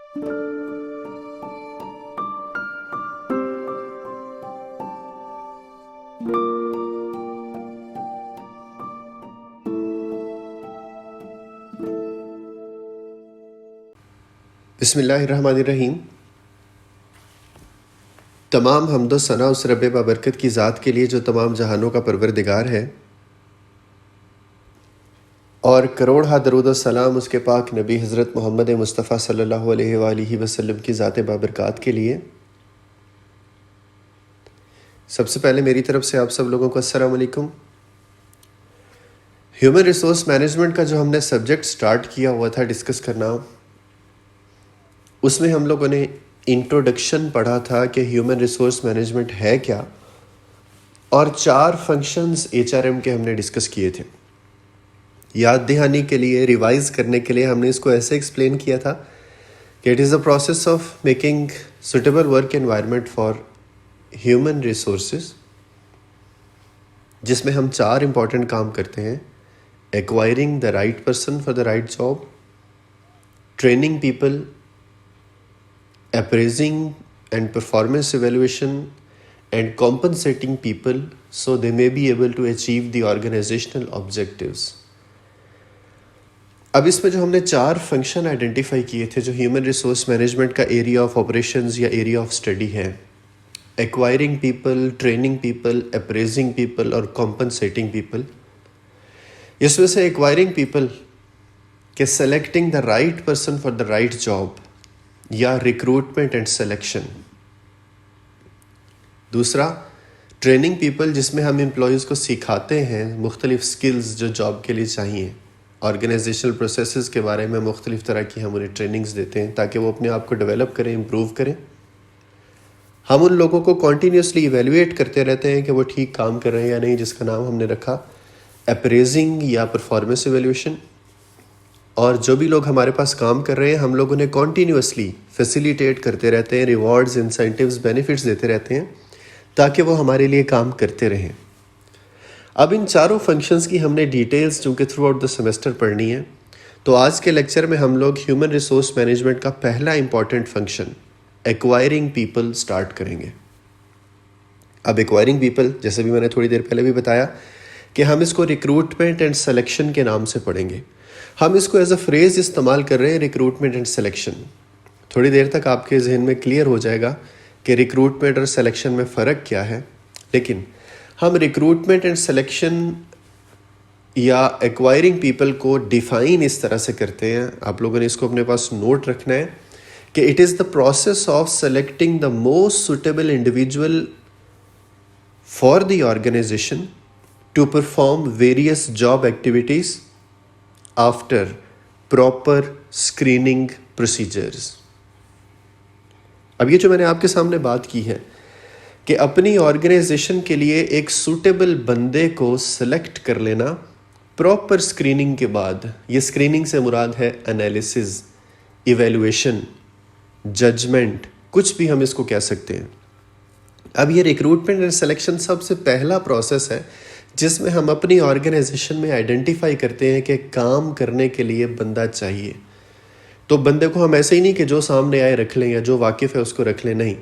बिस्मिल्लाहिर्रहमानिर्रहीम। तमाम हम्दो सना उस रब बाबरकत की ज़ात के लिए जो तमाम जहानों का परवरदिगार है, और करोड़ हा दरूद सलाम उसके पाक नबी हज़रत मोहम्मद मुस्तफ़ा सल्लल्लाहु अलैहि वसल्लम की ज़ात बाबरकत के लिए। सबसे पहले मेरी तरफ से आप सब लोगों को अस्सलाम वालेकुम। ह्यूमन रिसोर्स मैनेजमेंट का जो हमने सब्जेक्ट स्टार्ट किया हुआ था डिस्कस करना, उसमें हम लोगों ने इंट्रोडक्शन पढ़ा था कि ह्यूमन रिसोर्स मैनेजमेंट है क्या, और 4 फंक्शंस HRM के हमने डिस्कस किए थे। याद दहानी के लिए, रिवाइज करने के लिए हमने इसको ऐसे एक्सप्लेन किया था कि it is a process of making suitable work environment for human resources, जिसमें हम 4 इंपॉर्टेंट काम करते हैं: acquiring the right person for the right job, training people, appraising and performance evaluation, and compensating people so they may be able to achieve the organizational objectives. अब इसमें जो हमने 4 function identify किए थे जो ह्यूमन रिसोर्स मैनेजमेंट का area of operations या area of study है: acquiring people, training people, appraising people और कॉम्पनसेटिंग पीपल। इसमें से एक्वायरिंग पीपल के selecting the right person for the right job या रिक्रूटमेंट एंड सिलेक्शन। दूसरा, ट्रेनिंग पीपल, जिसमें हम एम्प्लॉयज़ को सिखाते हैं मुख्तलिफ स्किल्स जो जॉब के लिए चाहिए। ऑर्गेनाइजेशनल प्रोसेसेस के बारे में मुख्तलिफ तरह की हम उन्हें ट्रेनिंग्स देते हैं ताकि वो अपने आप को डेवलप करें, इम्प्रूव करें। हम उन लोगों को कॉन्टीन्यूसली इवेलुएट करते रहते हैं कि वो ठीक काम कर रहे हैं या नहीं, जिसका नाम हमने रखा अप्रेजिंग या परफॉर्मेंस इवेल्यूशन। और जो भी लोग हमारे पास काम कर रहे हैं, हम लोग उन्हें कॉन्टीन्यूसली फैसिलिटेट करते रहते हैं, रिवॉर्ड्स, इंसेंटिव्स, बेनिफिट्स देते रहते हैं ताकि वो हमारे लिए काम करते रहें। अब इन चारों फंक्शंस की हमने डिटेल्स चूँकि थ्रू आउट द सेमेस्टर पढ़नी है, तो आज के लेक्चर में हम लोग ह्यूमन रिसोर्स मैनेजमेंट का पहला important function acquiring people start करेंगे। अब एक्वायरिंग पीपल, जैसे भी मैंने थोड़ी देर पहले भी बताया कि हम इसको रिक्रूटमेंट एंड सिलेक्शन के नाम से पढ़ेंगे। हम इसको एज अ फ्रेज़ इस्तेमाल कर रहे हैं, रिक्रूटमेंट एंड सिलेक्शन। थोड़ी देर तक आपके जहन में क्लियर हो जाएगा कि रिक्रूटमेंट और सिलेक्शन में फ़र्क क्या है। लेकिन हम रिक्रूटमेंट एंड सिलेक्शन या एक्वायरिंग पीपल को डिफ़ाइन इस तरह से करते हैं, आप लोगों ने इसको अपने पास नोट रखना है कि it is the process of selecting the most suitable individual for the organisation to perform various job activities after proper screening procedures. अब ये जो मैंने आपके सामने बात की है कि अपनी ऑर्गेनाइजेशन के लिए एक सूटेबल बंदे को सिलेक्ट कर लेना प्रॉपर स्क्रीनिंग के बाद। ये स्क्रीनिंग से मुराद है एनालिसिस, इवैल्यूएशन, जजमेंट, कुछ भी हम इसको कह सकते हैं। अब ये रिक्रूटमेंट एंड सिलेक्शन सबसे पहला प्रोसेस है जिसमें हम अपनी ऑर्गेनाइजेशन में आइडेंटिफाई करते हैं कि काम करने के लिए बंदा चाहिए। तो बंदे को हम ऐसे ही नहीं कि जो सामने आए रख लें या जो वाकिफ़ है उसको रख लें, नहीं,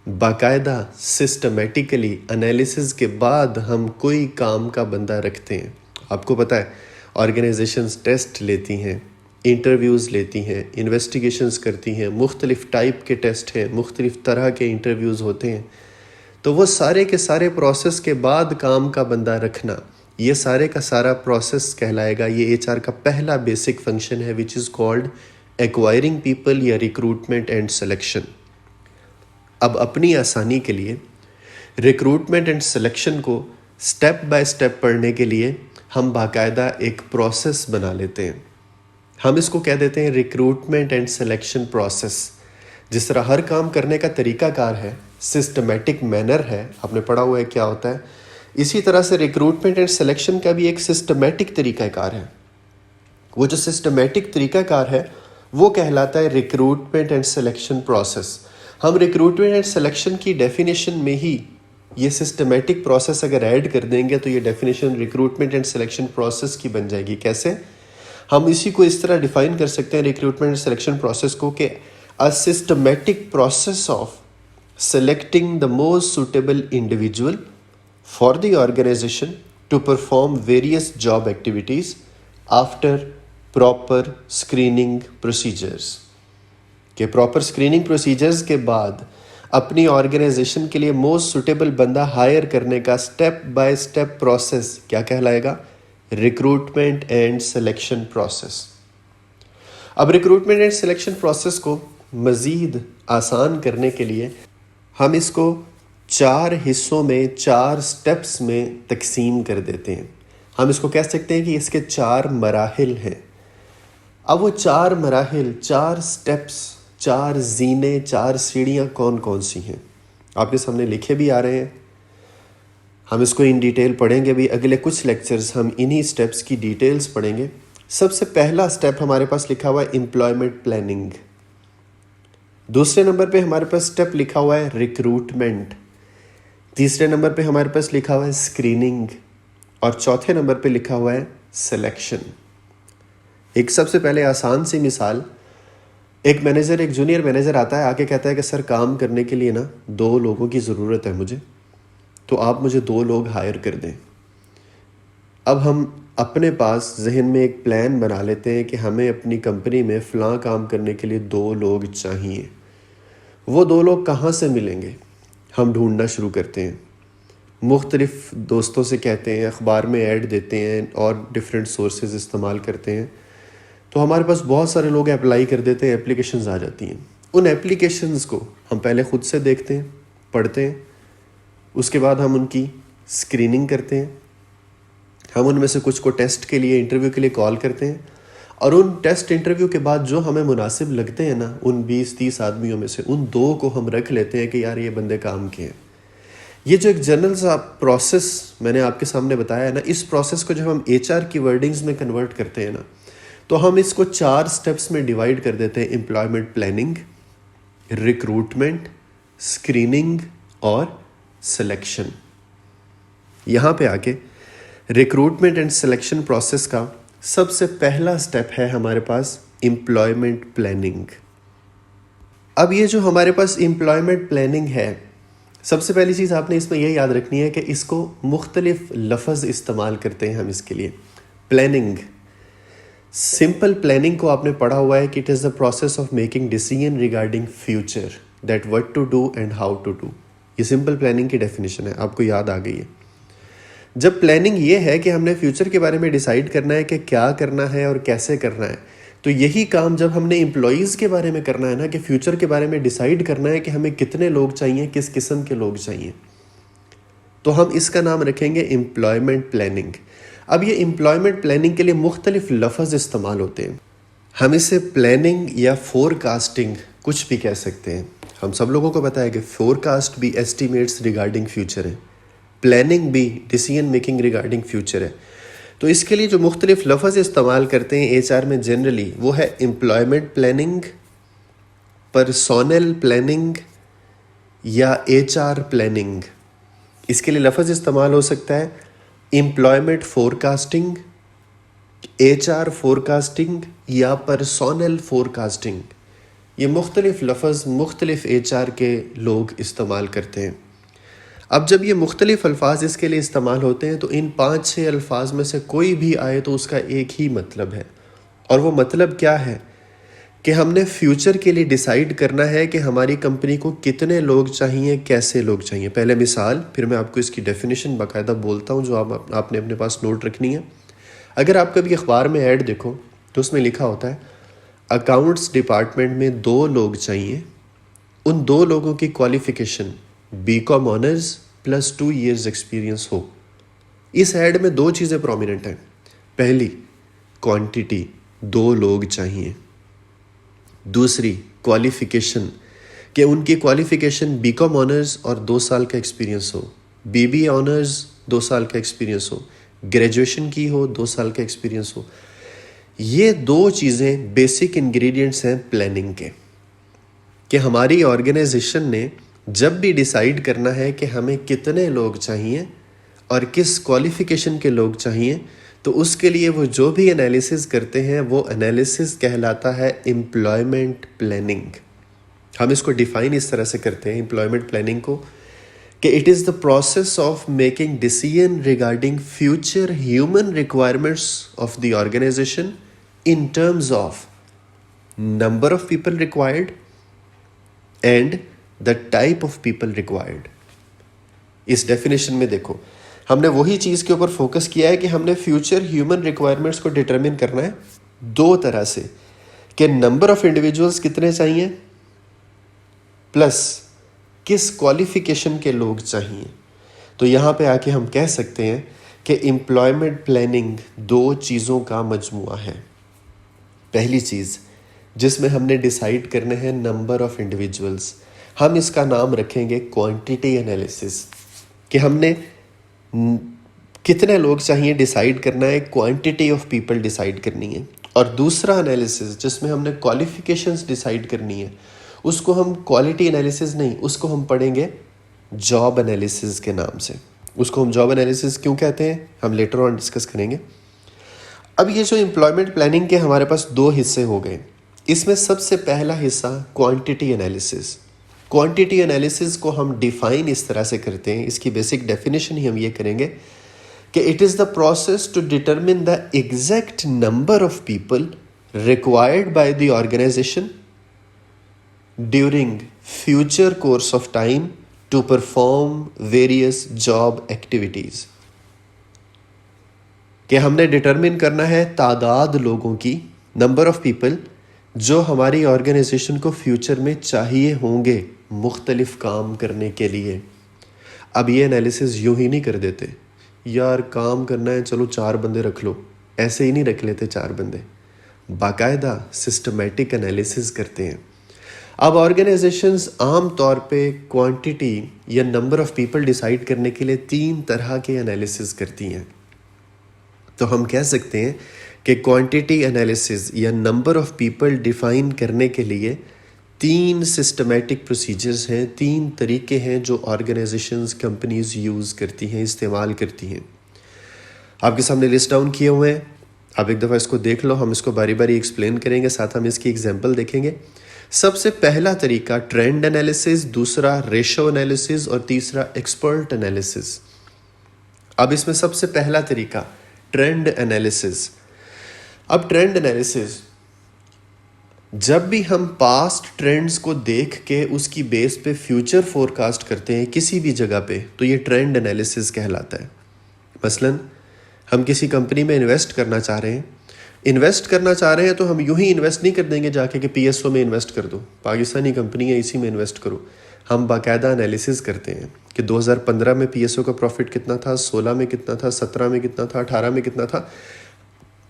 बाकायदा सिस्टमेटिकली एनालिसिस के बाद हम कोई काम का बंदा रखते हैं। आपको पता है ऑर्गेनाइजेशंस टेस्ट लेती हैं, इंटरव्यूज़ लेती हैं, इन्वेस्टिगेशंस करती हैं, मुख्तलिफ़ टाइप के टेस्ट हैं, मुख्तलिफ़ तरह के इंटरव्यूज़ होते हैं। तो वो सारे के सारे प्रोसेस के बाद काम का बंदा रखना, ये सारे का सारा प्रोसेस कहलाएगा। ये HR का पहला बेसिक फंक्शन है which is called acquiring people या रिक्रूटमेंट एंड सिलेक्शन। अब अपनी आसानी के लिए रिक्रूटमेंट एंड सिलेक्शन को स्टेप बाय स्टेप पढ़ने के लिए हम बाकायदा एक प्रोसेस बना लेते हैं। हम इसको कह देते हैं रिक्रूटमेंट एंड सिलेक्शन प्रोसेस। जिस तरह हर काम करने का तरीक़ाकार है, सिस्टमेटिक मैनर है, आपने पढ़ा हुआ है क्या होता है, इसी तरह से रिक्रूटमेंट एंड सिलेक्शन का भी एक सिस्टमेटिक तरीक़ाकार है। वो जो सिस्टमेटिक तरीक़ाकार है वो कहलाता है रिक्रूटमेंट एंड सिलेक्शन प्रोसेस। हम रिक्रूटमेंट एंड सिलेक्शन की डेफिनेशन में ही ये सिस्टमेटिक प्रोसेस अगर ऐड कर देंगे तो ये definition recruitment and selection process की बन जाएगी। कैसे? हम इसी को इस तरह डिफाइन कर सकते हैं रिक्रूटमेंट एंड सिलेक्शन प्रोसेस को कि a systematic process of selecting the most suitable individual for the organization to perform various job activities after proper screening procedures. कि प्रॉपर स्क्रीनिंग प्रोसीजर्स के बाद अपनी ऑर्गेनाइजेशन के लिए मोस्ट सुटेबल बंदा higher करने का स्टेप बाय स्टेप प्रोसेस क्या कहलाएगा? Recruitment and selection process. अब रिक्रूटमेंट एंड सिलेक्शन प्रोसेस को मज़ीद आसान करने के लिए हम इसको 4 हिस्सों में 4 स्टेप्स में तकसीम कर देते हैं। हम इसको कह सकते हैं कि इसके 4 मराहिल हैं। अब वो 4 मराहिल, 4 स्टेप्स, 4 जीने, 4 सीढ़ियाँ कौन कौन सी हैं आपके सामने लिखे भी आ रहे हैं। हम इसको इन डिटेल पढ़ेंगे भी। अगले कुछ लेक्चर्स हम इन्हीं स्टेप्स की डिटेल्स पढ़ेंगे। सबसे पहला स्टेप हमारे पास लिखा हुआ है एम्प्लॉयमेंट प्लानिंग। दूसरे नंबर पे हमारे पास स्टेप लिखा हुआ है रिक्रूटमेंट। तीसरे नंबर पे हमारे पास लिखा हुआ है स्क्रीनिंग और चौथे नंबर पे लिखा हुआ है सिलेक्शन। एक सबसे पहले आसान सी मिसाल, एक मैनेजर, एक जूनियर मैनेजर आता है, आके कहता है कि सर काम करने के लिए ना 2 लोगों की ज़रूरत है मुझे, तो आप मुझे 2 लोग हायर कर दें। अब हम अपने पास जहन में एक प्लान बना लेते हैं कि हमें अपनी कंपनी में फ़लाँ काम करने के लिए 2 लोग चाहिए। वो 2 लोग कहाँ से मिलेंगे? हम ढूंढना शुरू करते हैं, मुख्तलिफ दोस्तों से कहते हैं, अखबार में ऐड देते हैं और डिफरेंट सोर्सेज इस्तेमाल करते हैं। तो हमारे पास बहुत सारे लोग अप्लाई कर देते हैं, एप्लीकेशंस आ जाती हैं। उन एप्लीकेशंस को हम पहले ख़ुद से देखते हैं, पढ़ते हैं, उसके बाद हम उनकी स्क्रीनिंग करते हैं। हम उनमें से कुछ को टेस्ट के लिए, इंटरव्यू के लिए कॉल करते हैं और उन टेस्ट इंटरव्यू के बाद जो हमें मुनासिब लगते हैं ना, उन 20-30 आदमियों में से उन 2 को हम रख लेते हैं कि यार ये बंदे काम के हैं। ये जो एक जनरल सा प्रोसेस मैंने आपके सामने बताया है ना, इस प्रोसेस को जब हम HR की वर्डिंग्स में कन्वर्ट करते हैं ना, तो हम इसको 4 स्टेप्स में डिवाइड कर देते हैं। एम्प्लॉयमेंट प्लानिंग, रिक्रूटमेंट, स्क्रीनिंग और सिलेक्शन। यहाँ पे आके रिक्रूटमेंट एंड सिलेक्शन प्रोसेस का सबसे पहला स्टेप है हमारे पास एम्प्लॉयमेंट प्लानिंग। अब ये जो हमारे पास एम्प्लॉयमेंट प्लानिंग है, सबसे पहली चीज़ आपने इसमें यह याद रखनी है कि इसको मुख्तलिफ लफ्ज़ इस्तेमाल करते हैं हम इसके लिए। प्लानिंग, सिंपल प्लानिंग को आपने पढ़ा हुआ है कि it is the process of making decision regarding future, that what to do and how to do. ये सिंपल प्लानिंग की डेफिनेशन है, आपको याद आ गई है। जब प्लानिंग ये है कि हमने फ्यूचर के बारे में डिसाइड करना है कि क्या करना है और कैसे करना है, तो यही काम जब हमने एम्प्लॉयज़ के बारे में करना है ना, कि फ्यूचर के बारे में डिसाइड करना है कि हमें कितने लोग चाहिए, किस किस्म के लोग चाहिए, तो हम इसका नाम रखेंगे एम्प्लॉयमेंट प्लानिंग। अब ये एम्प्लॉयमेंट प्लानिंग के लिए मुख्तलिफ लफ्ज़ इस्तेमाल होते हैं। हम इसे प्लानिंग या फोरकास्टिंग कुछ भी कह सकते हैं। हम सब लोगों को पता है कि फोरकास्ट भी एस्टीमेट्स रिगार्डिंग फ्यूचर है, प्लानिंग भी डिसीजन मेकिंग रिगार्डिंग फ्यूचर है। तो इसके लिए जो मुख्तलिफ लफ्ज़ इस्तेमाल करते हैं HR में जनरली, वो है एम्प्लॉयमेंट प्लानिंग, पर्सोनल प्लानिंग या HR प्लानिंग। इसके लिए लफ्ज़ इस्तेमाल हो सकता है एम्प्लॉयमेंट फोरकास्टिंग, HR फोरकास्टिंग या पर्सोनल फोरकास्टिंग। ये मुख्तलिफ लफ्ज़ मुख्तलिफ HR के लोग इस्तेमाल करते हैं। अब जब ये मुख्तलिफ अल्फाज इसके लिए इस्तेमाल होते हैं, तो इन 5-6 अल्फाज में से कोई भी आए तो उसका एक ही मतलब है। और वो मतलब क्या है कि हमने फ्यूचर के लिए डिसाइड करना है कि हमारी कंपनी को कितने लोग चाहिए, कैसे लोग चाहिए। पहले मिसाल, फिर मैं आपको इसकी डेफिनेशन बाकायदा बोलता हूँ जो आपने अपने पास नोट रखनी है। अगर आप कभी अखबार में ऐड देखो तो उसमें लिखा होता है अकाउंट्स डिपार्टमेंट में 2 लोग चाहिए, उन 2 लोगों की qualification BCom honours plus 2 years experience हो। इस ऐड में 2 चीज़ें प्रोमिनेंट हैं। पहली, क्वांटिटी, 2 लोग चाहिए। दूसरी, क्वालिफ़िकेशन, कि उनकी क्वालिफ़िकेशन BCom ऑनर्स और 2 साल का एक्सपीरियंस हो, BBA ऑनर्स 2 साल का एक्सपीरियंस हो, ग्रेजुएशन की हो, 2 साल का एक्सपीरियंस हो। ये 2 चीज़ें बेसिक इंग्रेडिएंट्स हैं प्लानिंग के, कि हमारी ऑर्गेनाइजेशन ने जब भी डिसाइड करना है कि हमें कितने लोग चाहिए और किस क्वालिफ़िकेशन के लोग चाहिए, तो उसके लिए वो जो भी एनालिसिस करते हैं वो एनालिसिस कहलाता है एम्प्लॉयमेंट प्लानिंग। हम इसको डिफाइन इस तरह से करते हैं एम्प्लॉयमेंट प्लानिंग को कि it is the process of making decision regarding future human requirements of the organisation in terms of number of people required and the type of people required. इस डेफिनेशन में देखो, हमने वही चीज़ के ऊपर फोकस किया है कि हमने फ्यूचर ह्यूमन रिक्वायरमेंट्स को डिटरमिन करना है दो तरह से, कि नंबर ऑफ इंडिविजुअल्स कितने चाहिए प्लस किस क्वालिफिकेशन के लोग चाहिए। तो यहाँ पे आके हम कह सकते हैं कि एम्प्लॉयमेंट प्लानिंग दो चीज़ों का मजमुआ है। पहली चीज़ जिसमें हमने डिसाइड करने हैं नंबर ऑफ इंडिविजुअल्स, हम इसका नाम रखेंगे क्वांटिटी एनालिसिस, कि हमने कितने लोग चाहिए डिसाइड करना है, क्वांटिटी ऑफ पीपल डिसाइड करनी है। और दूसरा एनालिसिस जिसमें हमने क्वालिफिकेशंस डिसाइड करनी है, उसको हम क्वालिटी एनालिसिस नहीं, उसको हम पढ़ेंगे जॉब एनालिसिस के नाम से। उसको हम जॉब एनालिसिस क्यों कहते हैं हम लेटर ऑन डिस्कस करेंगे। अब ये जो एम्प्लॉयमेंट प्लानिंग के हमारे पास दो हिस्से हो गए, इसमें सबसे पहला हिस्सा क्वांटिटी एनालिसिस। क्वांटिटी एनालिसिस को हम डिफाइन इस तरह से करते हैं, इसकी बेसिक डेफिनेशन ही हम ये करेंगे कि it is the process to determine the exact number of people required by the organisation during future course of time to perform various job activities. कि हमने डिटरमिन करना है तादाद लोगों की, नंबर ऑफ पीपल जो हमारी ऑर्गेनाइजेशन को फ्यूचर में चाहिए होंगे मुख्तलिफ काम करने के लिए। अब ये एनालिसिस यूं ही नहीं कर देते, यार काम करना है चलो 4 बंदे रख लो, ऐसे ही नहीं रख लेते 4 बंदे, बाकायदा सिस्टमेटिक एनालिसिस करते हैं। अब ऑर्गेनाइजेशंस आम तौर पे क्वांटिटी या नंबर ऑफ पीपल डिसाइड करने के लिए 3 तरह के एनालिसिस करती हैं। तो हम कह सकते हैं कि क्वांटिटी एनालिसिस या नंबर ऑफ पीपल डिफाइन करने के लिए 3 सिस्टमेटिक प्रोसीजर्स हैं, 3 तरीके हैं जो ऑर्गेनाइजेशंस कंपनीज यूज़ करती हैं, इस्तेमाल करती हैं। आपके सामने लिस्ट डाउन किए हुए हैं, आप एक दफ़ा इसको देख लो, हम इसको बारी बारी एक्सप्लेन करेंगे, साथ हम इसकी एग्जांपल देखेंगे। सबसे पहला तरीका ट्रेंड एनालिसिस, दूसरा रेशो एनालिसिस और तीसरा एक्सपर्ट एनालिसिस। अब इसमें सबसे पहला तरीका ट्रेंड एनालिसिस। अब ट्रेंड एनालिसिस, जब भी हम पास्ट ट्रेंड्स को देख के उसकी बेस पे फ्यूचर फोरकास्ट करते हैं किसी भी जगह पे, तो ये ट्रेंड एनालिसिस कहलाता है। मसलन हम किसी कंपनी में इन्वेस्ट करना चाह रहे हैं तो हम यूं ही इन्वेस्ट नहीं कर देंगे जाके कि पीएसओ में इन्वेस्ट कर दो, पाकिस्तानी कंपनी है इसी में इन्वेस्ट करो। हम बाकायदा एनालिसिस करते हैं कि 2015 में पीएसओ का प्रॉफिट कितना था, 16 में कितना था, 17 में कितना था, 18 में कितना था।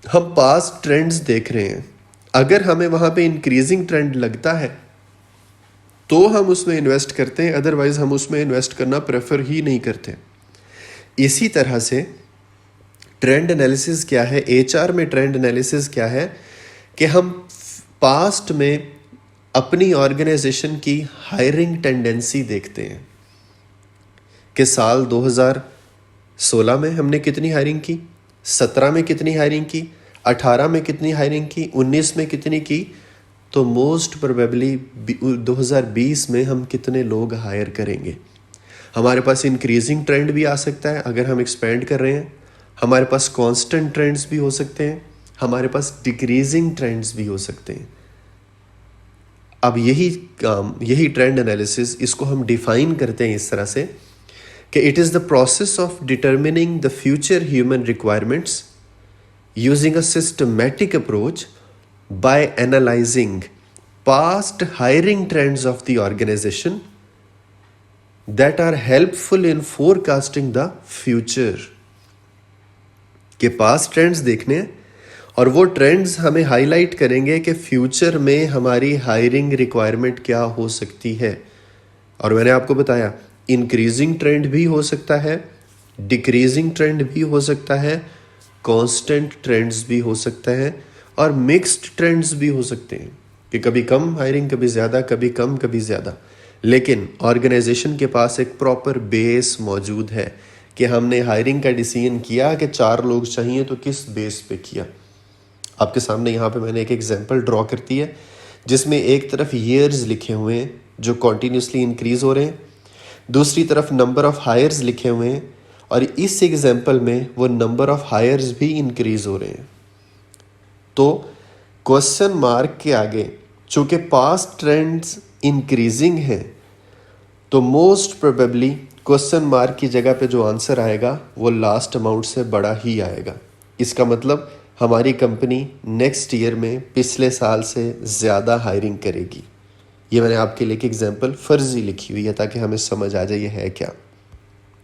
हम पास्ट ट्रेंड्स देख रहे हैं, अगर हमें वहाँ पे इंक्रीजिंग ट्रेंड लगता है तो हम उसमें इन्वेस्ट करते हैं, अदरवाइज हम उसमें इन्वेस्ट करना प्रेफर ही नहीं करते। इसी तरह से ट्रेंड एनालिसिस क्या है, एचआर में ट्रेंड एनालिसिस क्या है कि हम पास्ट में अपनी ऑर्गेनाइजेशन की हायरिंग टेंडेंसी देखते हैं कि साल 2016 में हमने कितनी हायरिंग की, 17 में कितनी हायरिंग की, 18 में कितनी हायरिंग की, 19 में कितनी की, तो मोस्ट प्रोबेबली 2020 में हम कितने लोग हायर करेंगे। हमारे पास इंक्रीजिंग ट्रेंड भी आ सकता है अगर हम एक्सपेंड कर रहे हैं, हमारे पास कांस्टेंट ट्रेंड्स भी हो सकते हैं, हमारे पास डिक्रीजिंग ट्रेंड्स भी हो सकते हैं। अब यही ट्रेंड एनालिसिस, इसको हम डिफाइन करते हैं इस तरह से कि it is the process of determining the future human requirements using a systematic approach by analysing past hiring trends of the organisation that are helpful in forecasting the future. के past trends देखने हैं और वो trends हमें highlight करेंगे कि future में हमारी हायरिंग रिक्वायरमेंट क्या हो सकती है। और मैंने आपको बताया इंक्रीजिंग ट्रेंड भी हो सकता है, डिक्रीजिंग ट्रेंड भी हो सकता है, कांस्टेंट ट्रेंड्स भी हो सकता है और मिक्स्ड ट्रेंड्स भी हो सकते हैं कि कभी कम हायरिंग, कभी ज़्यादा, कभी कम, कभी ज़्यादा। लेकिन ऑर्गेनाइजेशन के पास एक प्रॉपर बेस मौजूद है कि हमने हायरिंग का डिसीजन किया कि 4 लोग चाहिए तो किस बेस पे किया। आपके सामने यहाँ पे मैंने एक एग्जांपल ड्रॉ करती है। जिसमें एक तरफ ईयर्स लिखे हुए हैं जो कॉन्टीन्यूसली इंक्रीज हो रहे हैं, दूसरी तरफ नंबर ऑफ हायर्स लिखे हुए हैं और इस एग्जाम्पल में वो नंबर ऑफ हायर्स भी इंक्रीज हो रहे हैं। तो क्वेश्चन मार्क के आगे चूंकि पास्ट ट्रेंड्स इंक्रीजिंग हैं तो मोस्ट प्रोबेबली क्वेश्चन मार्क की जगह पे जो आंसर आएगा वो लास्ट अमाउंट से बड़ा ही आएगा। इसका मतलब हमारी कंपनी नेक्स्ट ईयर में पिछले साल से ज़्यादा हायरिंग करेगी। ये मैंने आपके लिए एक एग्जांपल फर्जी लिखी हुई है ताकि हमें समझ आ जाए ये है क्या।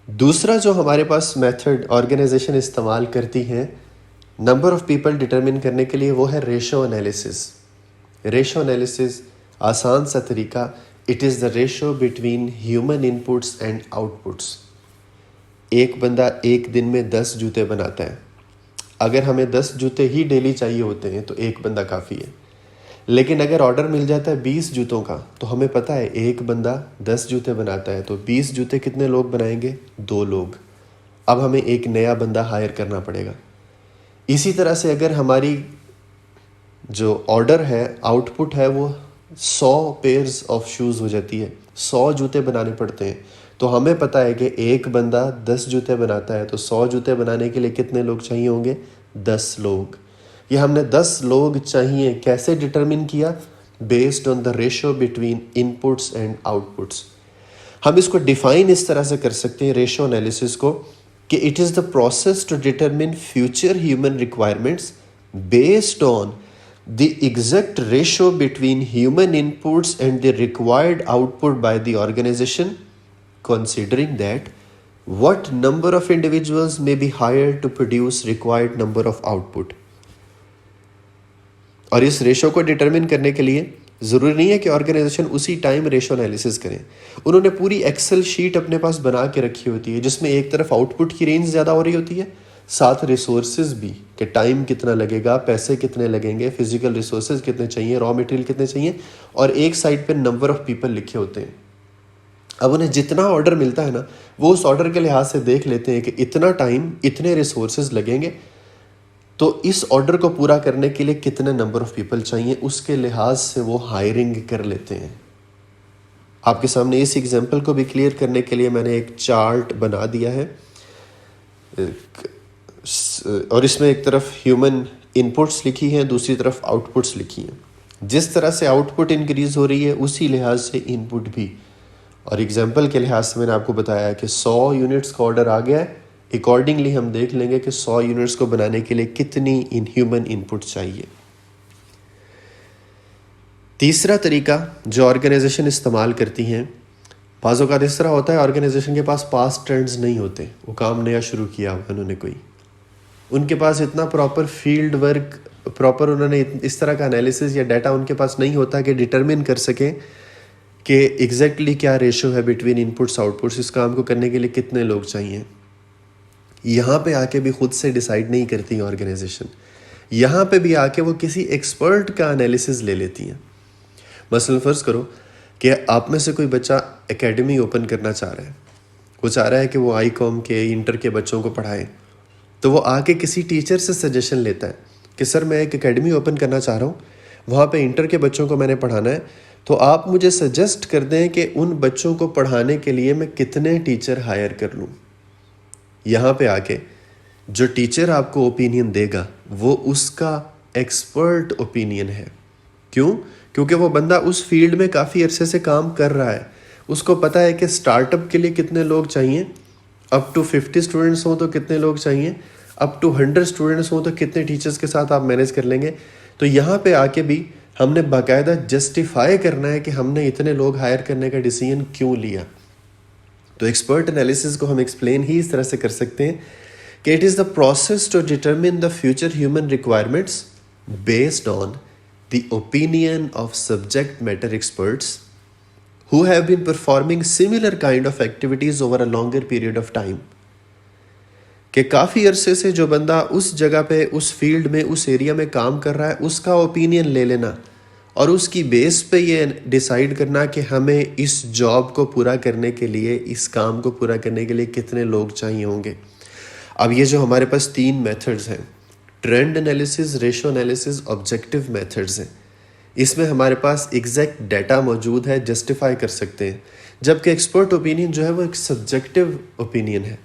दूसरा जो हमारे पास मेथड ऑर्गेनाइजेशन इस्तेमाल करती है नंबर ऑफ पीपल डिटरमिन करने के लिए वो है रेशो एनालिसिस। रेशो एनालिसिस आसान सा तरीका, it is the ratio between human inputs and outputs. एक बंदा एक दिन में 10 जूते बनाता है। अगर हमें 10 जूते ही डेली चाहिए होते हैं तो एक बंदा काफ़ी है, लेकिन अगर ऑर्डर मिल जाता है 20 जूतों का तो हमें पता है एक बंदा 10 जूते बनाता है तो 20 जूते कितने लोग बनाएंगे? 2 लोग। अब हमें एक नया बंदा हायर करना पड़ेगा। इसी तरह से अगर हमारी जो ऑर्डर है, आउटपुट है, वो 100 पेयर्स ऑफ शूज़ हो जाती है, 100 जूते बनाने पड़ते हैं, तो हमें पता है कि एक बंदा 10 जूते बनाता है तो 100 जूते बनाने के लिए कितने लोग चाहिए होंगे? 10 लोग। ये हमने 10 लोग चाहिए कैसे डिटरमिन किया? Based on the ratio between inputs and outputs. हम इसको डिफाइन इस तरह से कर सकते हैं रेशो एनालिसिस को कि it is the process to determine future human requirements based on the exact ratio between human inputs and the required output by the organization, considering that what number of individuals may be hired to produce required number of output. और इस ratio को determine करने के लिए ज़रूरी नहीं है कि ऑर्गेनाइजेशन उसी टाइम रेशो एनालिसिस करें। उन्होंने पूरी एक्सेल शीट अपने पास बना के रखी होती है जिसमें एक तरफ आउटपुट की रेंज ज़्यादा हो रही होती है, साथ रिसोर्सेज भी कि टाइम कितना लगेगा, पैसे कितने लगेंगे, फिजिकल रिसोर्सेज कितने चाहिए, रॉ मटेरियल कितने चाहिए, और एक साइड पे नंबर ऑफ पीपल लिखे होते हैं। अब उन्हें जितना ऑर्डर मिलता है ना, वो उस ऑर्डर के लिहाज से देख लेते हैं कि इतना टाइम, इतने रिसोर्सेज लगेंगे, तो इस ऑर्डर को पूरा करने के लिए कितने नंबर ऑफ पीपल चाहिए, उसके लिहाज से वो हायरिंग कर लेते हैं। आपके सामने इस एग्जाम्पल को भी क्लियर करने के लिए मैंने एक चार्ट बना दिया है और इसमें एक तरफ ह्यूमन इनपुट्स लिखी हैं, दूसरी तरफ आउटपुट्स लिखी हैं। जिस तरह से आउटपुट इंक्रीज हो रही है उसी लिहाज से इनपुट भी। और एग्जांपल के लिहाज से मैंने आपको बताया कि 100 यूनिट्स का ऑर्डर आ गया है, अकॉर्डिंगली हम देख लेंगे कि 100 यूनिट्स को बनाने के लिए कितनी ह्यूमन इनपुट चाहिए। तीसरा तरीका जो ऑर्गेनाइजेशन इस्तेमाल करती हैं, बाज़ औक़ात इस तरह होता है ऑर्गेनाइजेशन के पास पास्ट ट्रेंड्स नहीं होते, वो काम नया शुरू किया हुआ उन्होंने कोई, उनके पास इतना प्रॉपर फील्ड वर्क, प्रॉपर उन्होंने इस तरह का एनालिसिस या डाटा उनके पास नहीं होता कि डिटरमिन कर सकें कि एग्जैक्टली क्या रेशो है बिटवीन इनपुट्स आउटपुट्स, इस काम को करने के लिए कितने लोग चाहिए। यहाँ पे आके भी खुद से डिसाइड नहीं करती ऑर्गेनाइजेशन, यहाँ पे भी आके वो किसी एक्सपर्ट का एनालिसिस ले लेती हैं। मसलन फ़र्ज़ करो कि आप में से कोई बच्चा एकेडमी ओपन करना चाह रहा है, वो चाह रहा है कि वो ICOM के, इंटर के बच्चों को पढ़ाए, तो वो आके किसी टीचर से सजेशन लेता है कि सर मैं एक एकेडमी ओपन करना चाह रहा हूँ, वहाँ पे इंटर के बच्चों को मैंने पढ़ाना है, तो आप मुझे सजेस्ट कर दें कि उन बच्चों को पढ़ाने के लिए मैं कितने टीचर हायर कर लूँ। यहाँ पे आके जो टीचर आपको ओपिनियन देगा वो उसका एक्सपर्ट ओपिनियन है। क्यों? क्योंकि वो बंदा उस फील्ड में काफ़ी अरसे से काम कर रहा है, उसको पता है कि स्टार्टअप के लिए कितने लोग चाहिए, अप टू 50 स्टूडेंट्स हों तो कितने लोग चाहिए, अप टू 100 स्टूडेंट्स हों तो कितने टीचर्स के साथ आप मैनेज कर लेंगे। तो यहाँ पे आके भी हमने बाकायदा जस्टिफाई करना है कि हमने इतने लोग हायर करने का डिसीजन क्यों लिया। तो एक्सपर्ट एनालिसिस को हम एक्सप्लेन ही इस तरह से कर सकते हैं कि it is the process to determine the future human requirements based on the opinion of subject matter experts who have been performing similar kind of activities over a longer period of time। कि काफ़ी अरसे से जो बंदा उस जगह पे, उस फील्ड में, उस एरिया में काम कर रहा है, उसका ओपिनियन ले लेना और उसकी बेस पे ये डिसाइड करना कि हमें इस जॉब को पूरा करने के लिए, इस काम को पूरा करने के लिए कितने लोग चाहिए होंगे। अब ये जो हमारे पास 3 मेथड्स हैं, trend analysis, ratio analysis, objective methods हैं, इसमें हमारे पास एग्जैक्ट डाटा मौजूद है, जस्टिफाई कर सकते हैं। जबकि एक्सपर्ट ओपिनियन जो है वो एक सब्जेक्टिव ओपिनियन है,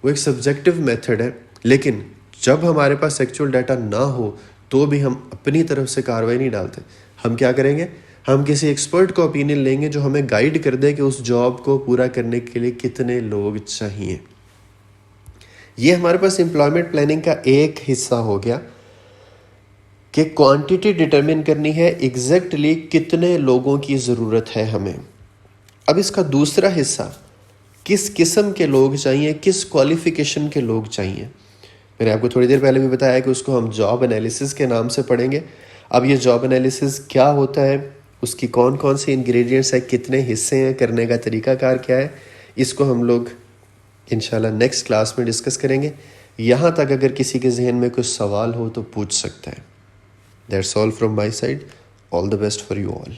वो एक सब्जेक्टिव मेथड है। लेकिन जब हमारे पास एक्चुअल डाटा ना हो तो भी हम अपनी तरफ से कार्रवाई नहीं डालते। हम क्या करेंगे, हम किसी एक्सपर्ट का ओपिनियन लेंगे जो हमें गाइड कर दे कि उस जॉब को पूरा करने के लिए कितने लोग चाहिए। ये हमारे पास एम्प्लॉयमेंट प्लानिंग का एक हिस्सा हो गया कि क्वांटिटी डिटरमिन करनी है, एग्जैक्टली कितने लोगों की ज़रूरत है हमें। अब इसका दूसरा हिस्सा, किस किस्म के लोग चाहिए, किस क्वालिफिकेशन के लोग चाहिए। मैंने आपको थोड़ी देर पहले भी बताया कि उसको हम जॉब एनालिसिस के नाम से पढ़ेंगे। अब ये जॉब एनालिसिस क्या होता है, उसकी कौन कौन से इंग्रेडिएंट्स हैं, कितने हिस्से हैं, करने का तरीकाकार क्या है, इसको हम लोग इंशाल्लाह नेक्स्ट क्लास में डिस्कस करेंगे। यहाँ तक अगर किसी के जहन में कुछ सवाल हो तो पूछ सकता है। That's all from my side. All the best for you all.